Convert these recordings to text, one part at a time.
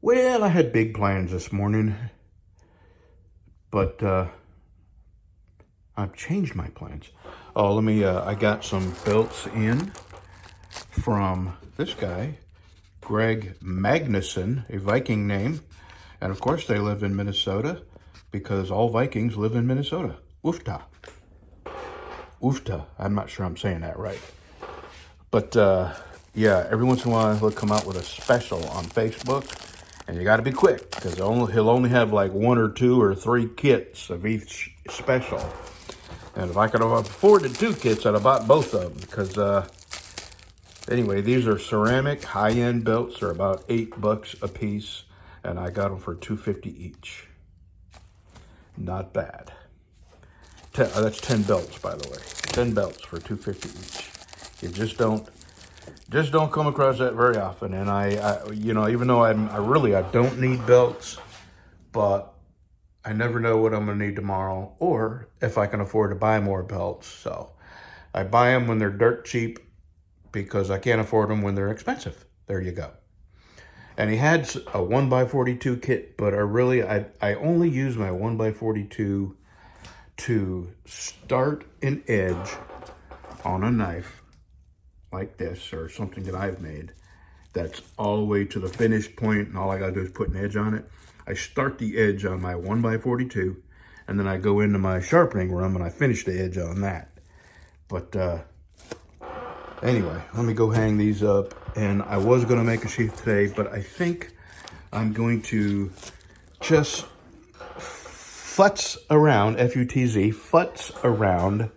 Well, I had big plans this morning, but I've changed my plans. Oh, I got some belts in from this guy, Greg Magnuson, a Viking name. And of course, they live in Minnesota because all Vikings live in Minnesota. Oofta. Oofta. I'm not sure I'm saying that right. But yeah, every once in a while he'll come out with a special on Facebook. And you got to be quick because he'll only have like 1 or 2 or 3 kits of each special. And if I could have afforded 2 kits, I'd have bought both of them. Because anyway, these are ceramic high-end belts. They're about $8 a piece, and I got them for $2.50 each. Not bad. That's 10 belts, by the way. 10 belts for $2.50 each. You just don't come across that very often. And I you know, even though I don't need belts, but I never know what I'm gonna need tomorrow or if I can afford to buy more belts. So I buy them when they're dirt cheap because I can't afford them when they're expensive. There you go. And he had a 1x42 kit, but I only use my 1x42 to start an edge on a knife like this or something that I've made that's all the way to the finished point, and all I gotta do is put an edge on it. I start the edge on my 1x42, and then I go into my sharpening room and I finish the edge on that. But anyway, let me go hang these up. And I was gonna make a sheath today, but I think I'm going to just futz around, F-U-T-Z, futz around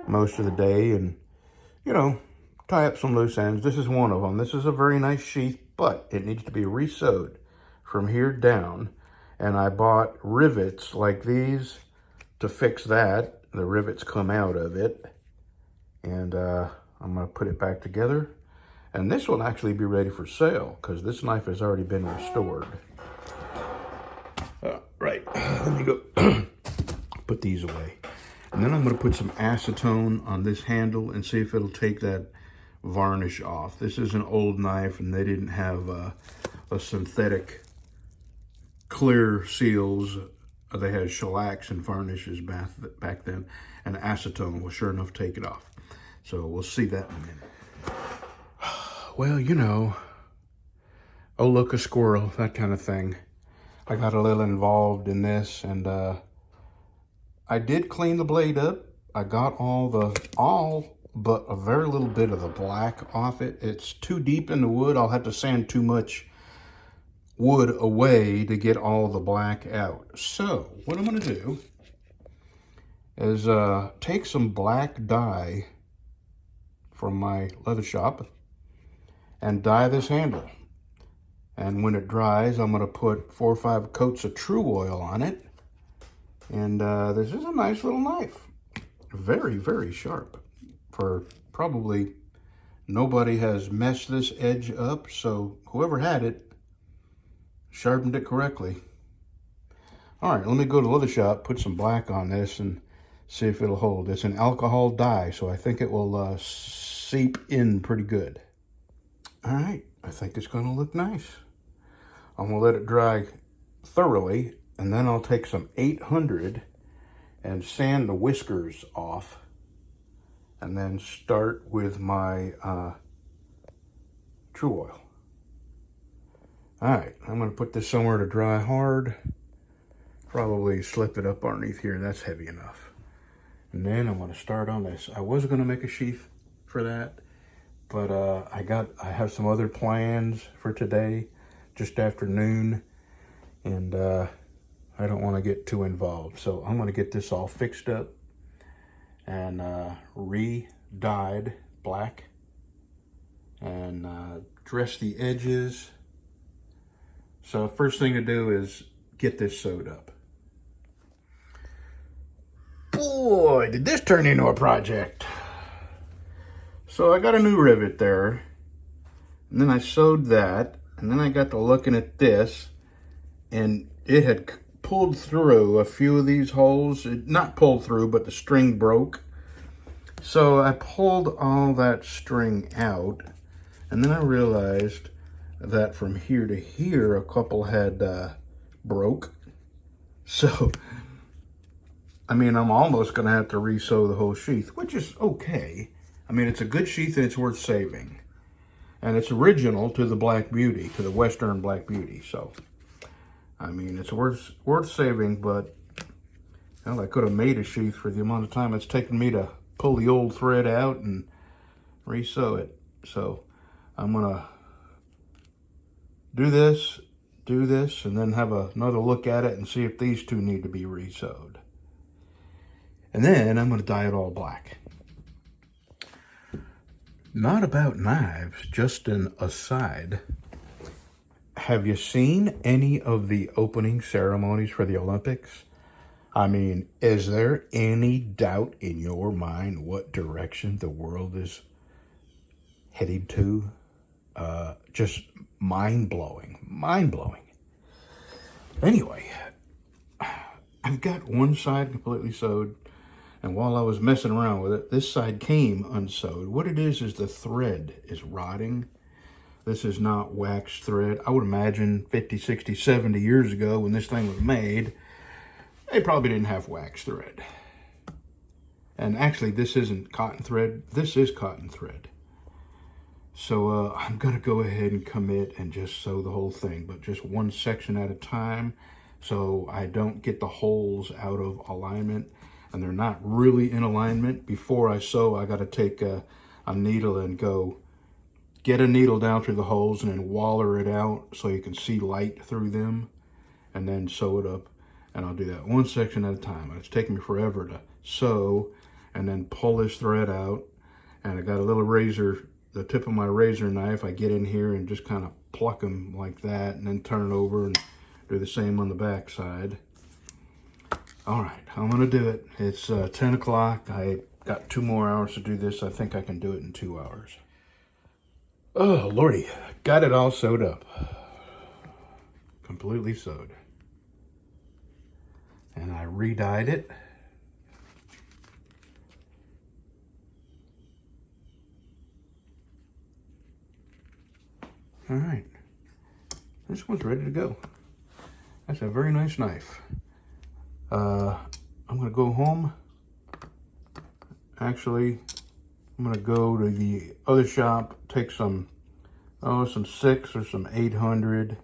most of the day and, you know, tie up some loose ends. This is one of them. This is a very nice sheath, but it needs to be re-sewed from here down. And I bought rivets like these to fix that. The rivets come out of it. And I'm gonna put it back together. And this will actually be ready for sale because this knife has already been restored. Right, let me go put these away. And then I'm gonna put some acetone on this handle and see if it'll take that varnish off. This is an old knife and they didn't have a synthetic clear seals. They had shellacs and varnishes back then, and acetone will sure enough take it off. So we'll see that in a minute. Well, you know, oh look, a squirrel, that kind of thing. I got a little involved in this, and I did clean the blade up. I got all but a very little bit of the black off it. It's too deep in the wood. I'll have to sand too much wood away to get all the black out. So what I'm gonna do is take some black dye from my leather shop and dye this handle. And when it dries, I'm gonna put 4 or 5 coats of True Oil on it. And this is a nice little knife. Very, very sharp. For probably nobody has messed this edge up, so whoever had it sharpened it correctly. All right, let me go to the leather shop, put some black on this and see if it'll hold. It's an alcohol dye, so I think it will seep in pretty good. All right, I think it's gonna look nice. I'm gonna let it dry thoroughly, and then I'll take some 800 and sand the whiskers off, and then start with my True Oil. All right, I'm gonna put this somewhere to dry hard. Probably slip it up underneath here, that's heavy enough. And then I'm gonna start on this. I was gonna make a sheath for that, but I have some other plans for today, just after noon, and I don't wanna get too involved. So I'm gonna get this all fixed up and re-dyed black and dress the edges. So first thing to do is get this sewed up. Boy, did this turn into a project. So I got a new rivet there, and then I sewed that, and then I got to looking at this, and it had pulled through a few of these holes. Not pulled through, but the string broke. So I pulled all that string out, and then I realized that from here to here, a couple had broke. So, I mean, I'm almost going to have to re-sew the whole sheath, which is okay. I mean, it's a good sheath and it's worth saving. And it's original to the Black Beauty, to the Western Black Beauty. So, I mean, it's worth saving, but, well, I could have made a sheath for the amount of time it's taken me to pull the old thread out and re-sew it. So, I'm going to do this, and then have another look at it and see if these two need to be re-sewed. And then I'm going to dye it all black. Not about knives, just an aside. Have you seen any of the opening ceremonies for the Olympics? I mean, is there any doubt in your mind what direction the world is headed to? Just mind-blowing, mind-blowing. Anyway, I've got one side completely sewed, and while I was messing around with it, this side came unsewed. What it is the thread is rotting. This is not waxed thread. I would imagine 50, 60, 70 years ago when this thing was made, they probably didn't have wax thread. And actually, this isn't cotton thread. This is cotton thread. So I'm going to go ahead and commit and just sew the whole thing, but just one section at a time so I don't get the holes out of alignment, and they're not really in alignment. Before I sew, I got to take a needle and go get a needle down through the holes and then waller it out so you can see light through them, and then sew it up. And I'll do that one section at a time. It's taken me forever to sew and then pull this thread out. And I got a little razor, the tip of my razor knife. I get in here and just kind of pluck them like that, and then turn it over and do the same on the back side. All right, I'm gonna do it. It's 10 o'clock. I got 2 more hours to do this. I think I can do it in 2 hours. Oh, Lordy, got it all sewed up. Completely sewed. And I re-dyed it. All right, this one's ready to go. That's a very nice knife. I'm gonna go home. Actually, I'm gonna go to the other shop, take some 6 or some 800,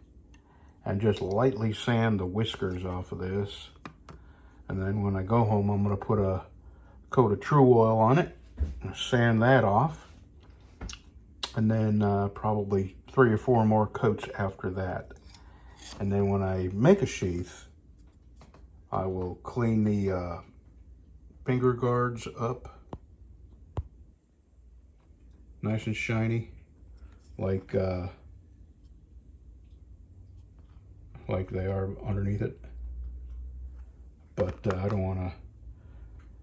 and just lightly sand the whiskers off of this. And then when I go home, I'm gonna put a coat of True Oil on it and sand that off. And then probably 3 or 4 more coats after that. And then when I make a sheath, I will clean the finger guards up nice and shiny, like they are underneath it. But I don't want to.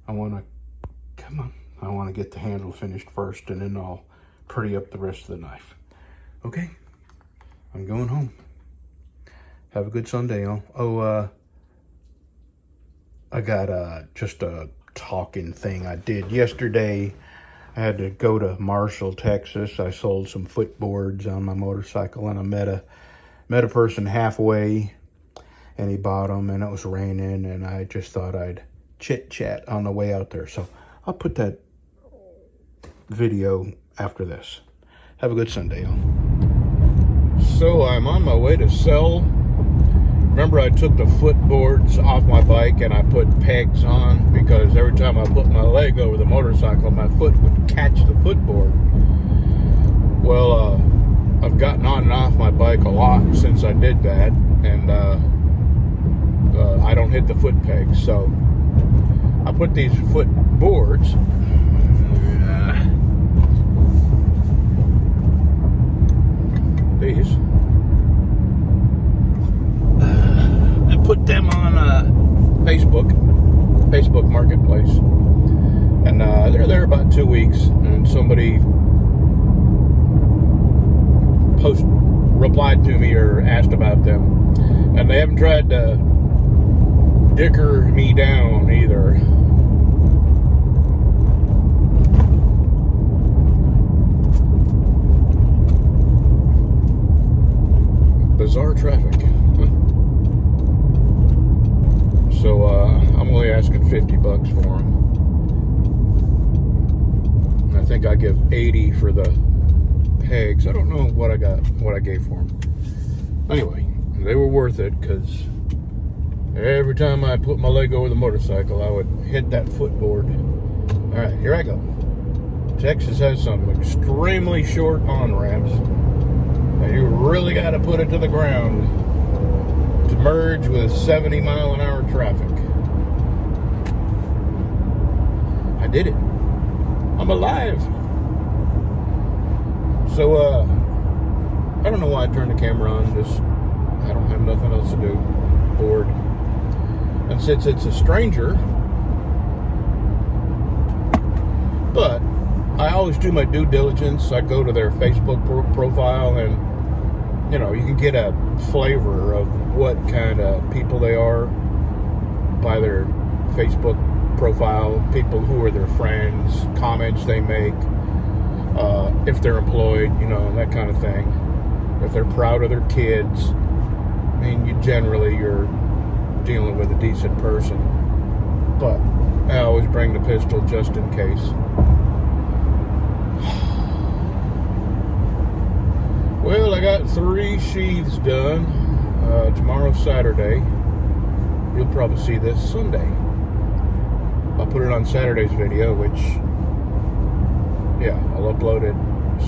I want to get the handle finished first, and then I'll pretty up the rest of the knife. Okay, I'm going home. Have a good Sunday, y'all. Oh, I got just a talking thing I did yesterday. I had to go to Marshall, Texas. I sold some footboards on my motorcycle, and I met a person halfway, and he bought them, and it was raining, and I just thought I'd chit-chat on the way out there. So I'll put that video after this. Have a good Sunday, y'all. So I'm on my way to sell. Remember, I took the footboards off my bike and I put pegs on, because every time I put my leg over the motorcycle, my foot would catch the footboard. Well, I've gotten on and off my bike a lot since I did that, and I don't hit the foot pegs. So I put these footboards. These. I put them on Facebook Marketplace, and they're there about 2 weeks, and somebody replied to me or asked about them, and they haven't tried to dicker me down either. bizarre traffic. So I'm only asking $50 for them. And I think I give $80 for the pegs. I don't know what I gave for them. Anyway, they were worth it, because every time I put my leg over the motorcycle, I would hit that footboard. All right, here I go. Texas has some extremely short on-ramps, and you really got to put it to the ground to merge with 70-mile-an-hour traffic. I did it. I'm alive. So, I don't know why I turned the camera on. I don't have nothing else to do. Bored. And since it's a stranger, but I always do my due diligence. I go to their Facebook profile, and you know, you can get a flavor of what kind of people they are by their Facebook profile, people who are their friends, comments they make, if they're employed, you know, that kind of thing. If they're proud of their kids. I mean, you're dealing with a decent person. But I always bring the pistol just in case. Well, I got 3 sheaths done. Tomorrow's Saturday. You'll probably see this Sunday. I'll put it on Saturday's video, which, yeah, I'll upload it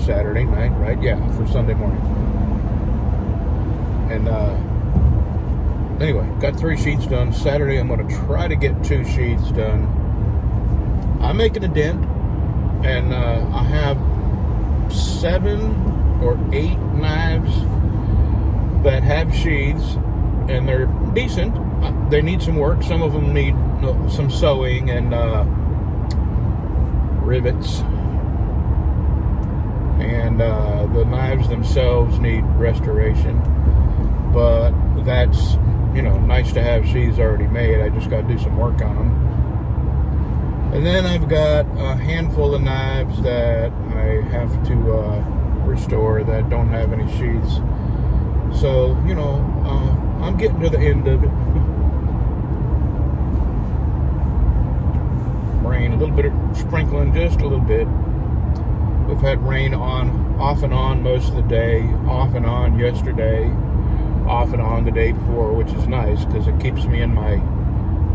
Saturday night, right? Yeah, for Sunday morning. And, anyway, got 3 sheets done. Saturday, I'm going to try to get 2 sheets done. I'm making a dent, and I have 7 or 8 knives that have sheaths, and they're decent. They need some work. Some of them need some sewing and rivets, and the knives themselves need restoration. But that's, you know, nice to have sheaths already made. I just got to do some work on them. And then I've got a handful of knives that I have to restore that don't have any sheaths. So, you know, I'm getting to the end of it. Rain, a little bit of sprinkling, just a little bit. We've had rain off and on most of the day, off and on yesterday, off and on the day before, which is nice because it keeps me in my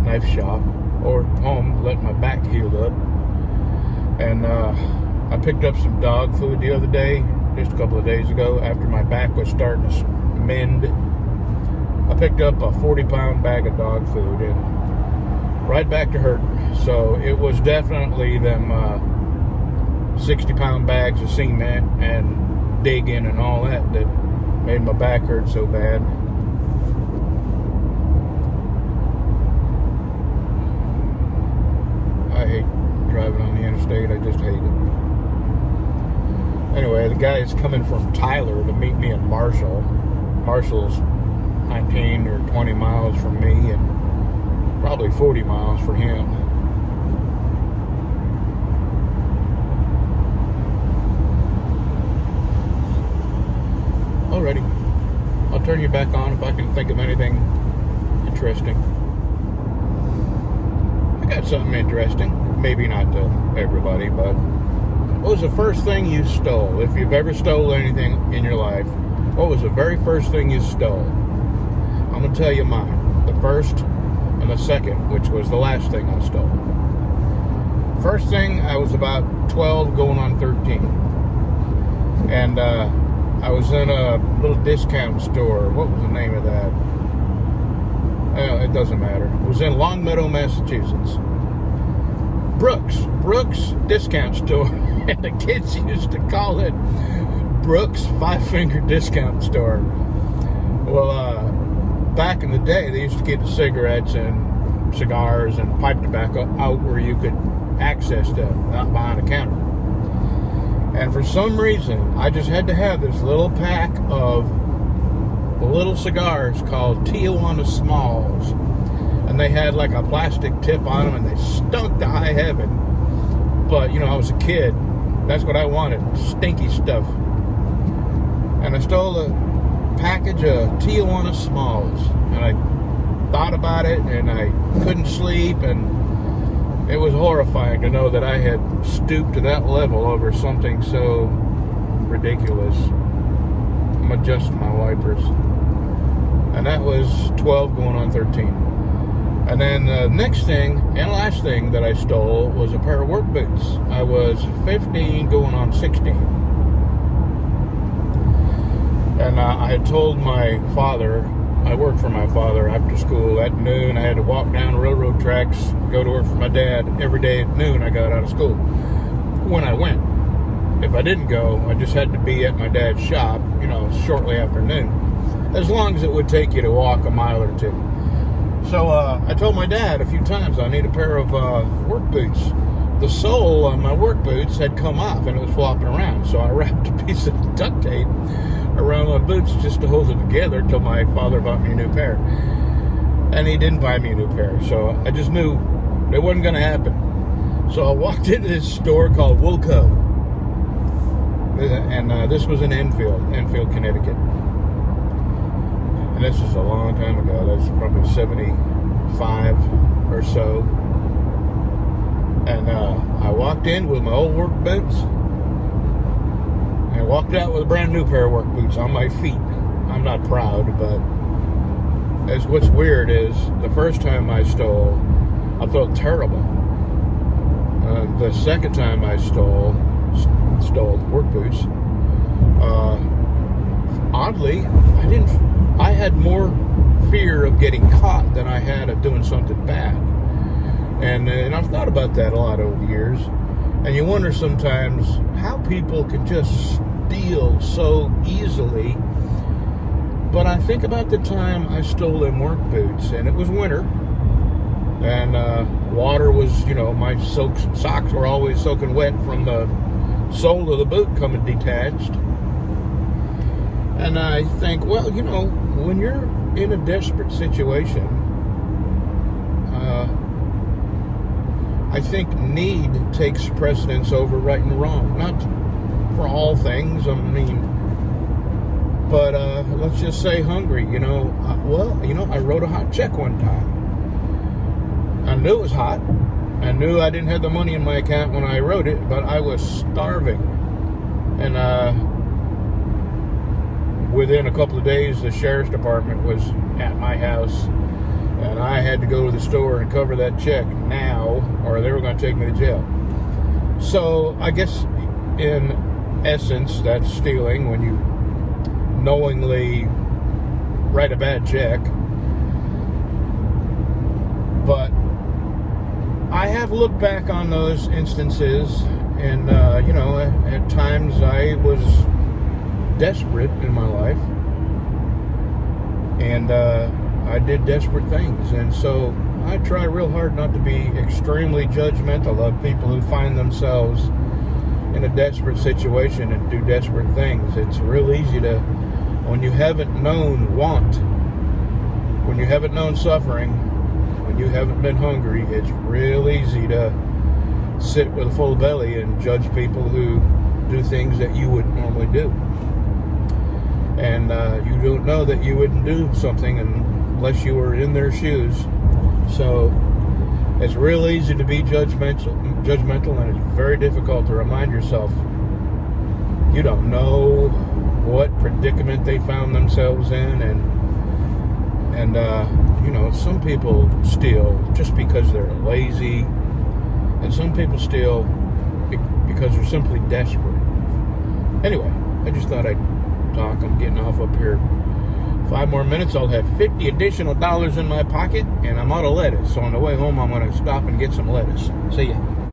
knife shop or home, letting my back heal up. And I picked up some dog food the other day, just a couple of days ago, after my back was starting to mend. I picked up a 40-pound bag of dog food, and right back to hurting. So it was definitely them 60-pound bags of cement and digging and all that made my back hurt so bad. I hate driving on the interstate. I just hate it. Anyway, the guy is coming from Tyler to meet me in Marshall. Marshall's 19 or 20 miles from me, and probably 40 miles for him. Alrighty. I'll turn you back on if I can think of anything interesting. I got something interesting. Maybe not to everybody, but what was the first thing you stole? If you've ever stole anything in your life, what was the very first thing you stole? I'm going to tell you mine. The first and the second, which was the last thing I stole. First thing, I was about 12 going on 13. And I was in a little discount store. What was the name of that? It doesn't matter. It was in Longmeadow, Massachusetts. Brooks Discount Store. And the kids used to call it Brooks Five-Finger Discount Store. Well, back in the day, they used to keep the cigarettes and cigars and pipe tobacco out where you could access them, not behind a counter. And for some reason, I just had to have this little pack of little cigars called Tijuana Smalls. And they had like a plastic tip on them, and they stunk to high heaven. But, you know, I was a kid. That's what I wanted, stinky stuff. And I stole a package of Tijuana Smalls, and I thought about it, and I couldn't sleep, and it was horrifying to know that I had stooped to that level over something so ridiculous. I'm adjusting my wipers. And that was 12 going on 13. And then the next thing and last thing that I stole was a pair of work boots. I was 15 going on 16. And I had told my father, I worked for my father after school at noon. I had to walk down the railroad tracks, go to work for my dad every day at noon. I got out of school. When I went, if I didn't go, I just had to be at my dad's shop, shortly after noon. As long as it would take you to walk a mile or two. So I told my dad a few times I need a pair of work boots. The sole on my work boots had come off and it was flopping around. So I wrapped a piece of duct tape around my boots just to hold it together until my father bought me a new pair. And he didn't buy me a new pair. So I just knew it wasn't going to happen. So I walked into this store called Woolco. And this was in Enfield, Connecticut. And this is a long time ago. That's probably 75 or so. And I walked in with my old work boots. And I walked out with a brand new pair of work boots on my feet. I'm not proud, but what's weird is the first time I stole, I felt terrible. The second time I stole work boots, oddly, I had more fear of getting caught than I had of doing something bad. And I've thought about that a lot over the years. And you wonder sometimes how people can just steal so easily. But I think about the time I stole them work boots, and it was winter. And water was, my socks were always soaking wet from the sole of the boot coming detached. And I think, well, when you're in a desperate situation, I think need takes precedence over right and wrong. Not for all things, but let's just say hungry, I wrote a hot check one time. I knew it was hot. I knew I didn't have the money in my account when I wrote it, but I was starving. And within a couple of days, the sheriff's department was at my house, and I had to go to the store and cover that check now, or they were going to take me to jail. So I guess in essence, that's stealing when you knowingly write a bad check. But I have looked back on those instances, and at times I was desperate in my life, and I did desperate things, and so I try real hard not to be extremely judgmental of people who find themselves in a desperate situation and do desperate things. It's real easy to, when you haven't known want, when you haven't known suffering, when you haven't been hungry, it's real easy to sit with a full belly and judge people who do things that you wouldn't normally do. And you don't know that you wouldn't do something unless you were in their shoes. So it's real easy to be judgmental, and it's very difficult to remind yourself you don't know what predicament they found themselves in, and some people steal just because they're lazy, and some people steal because they're simply desperate. Anyway, I just thought I'd talk. I'm getting off up here. 5 more minutes, I'll have $50 additional in my pocket, and I'm out of lettuce. So on the way home, I'm going to stop and get some lettuce. See ya.